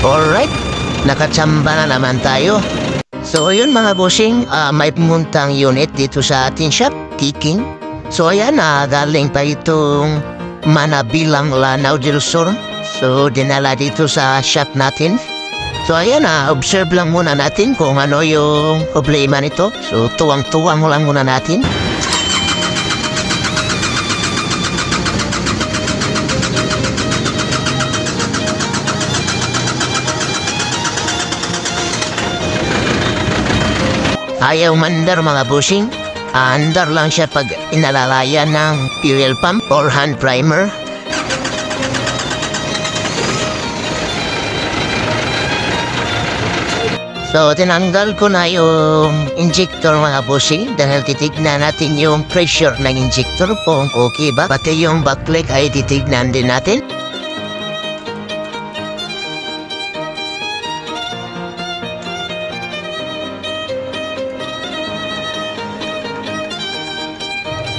Alright, nakachamba na naman tayo. So ayun mga bossing, may pumuntang unit dito sa ating shop, Kiking. So ayan, galing pa itong Manabilang Lanao del Sur. So dinala dito sa shop natin. So ayan, observe lang muna natin kung ano yung problema nito. So tuwang-tuwang lang muna natin. Ayaw mandar mga bossing. Andar lang siya pag inalalaya ng fuel pump or hand primer. So tinanggal ko na yung injector mga bossing dahil titignan natin yung pressure ng injector kung okay ba. Pati yung backlight ay titignan din natin.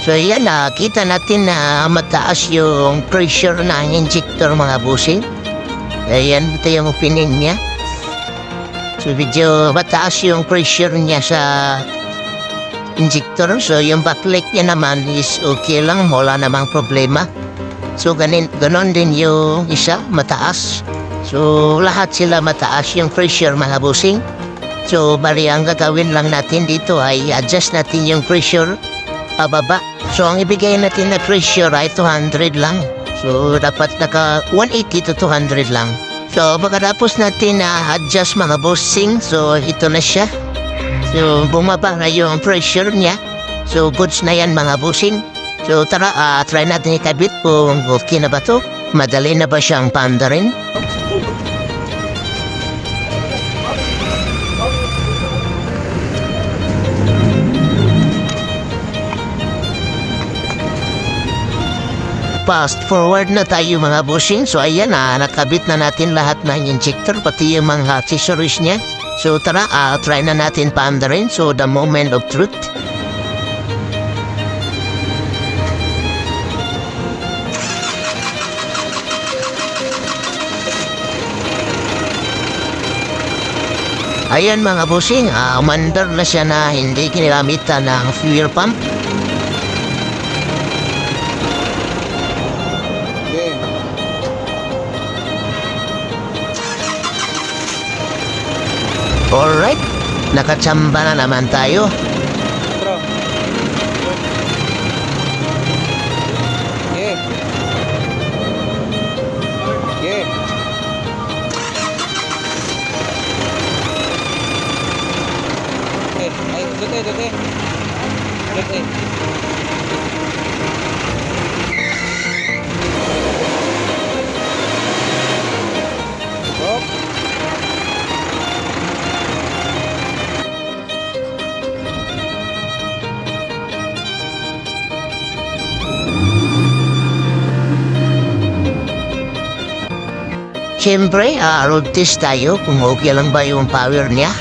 So yan, kita natin na mataas yung pressure ng injector mga bossing. Ayan, ito yung opinion niya. So medyo mataas yung pressure niya sa injector. So yung backlight niya naman is okay lang, wala namang problema. So ganon din yung isa, mataas. So lahat sila mataas yung pressure mga bossing. So bali ang gagawin lang natin dito ay adjust natin yung pressure pababa. So ang ibigay natin na pressure ay 200 lang. So dapat naka 180 to 200 lang. So pagkatapos natin na adjust mga bossing, so ito na siya. So bumaba na yung pressure niya. So goods na yan mga bossing. So tara, try natin ikabit kung okay na ba to. Madali na ba siyang paandarin? Fast forward na tayo mga bossing. So ayan, nakabit na natin lahat ng injector, pati yung mga accessories niya. So tara, try na natin paandarin. So the moment of truth. Ayan mga bossing, umandar na siya na hindi kinilamitan ng fuel pump. Alright, nakachamba na naman tayo. Siyempre, road test tayo kung okay lang ba yung power niya.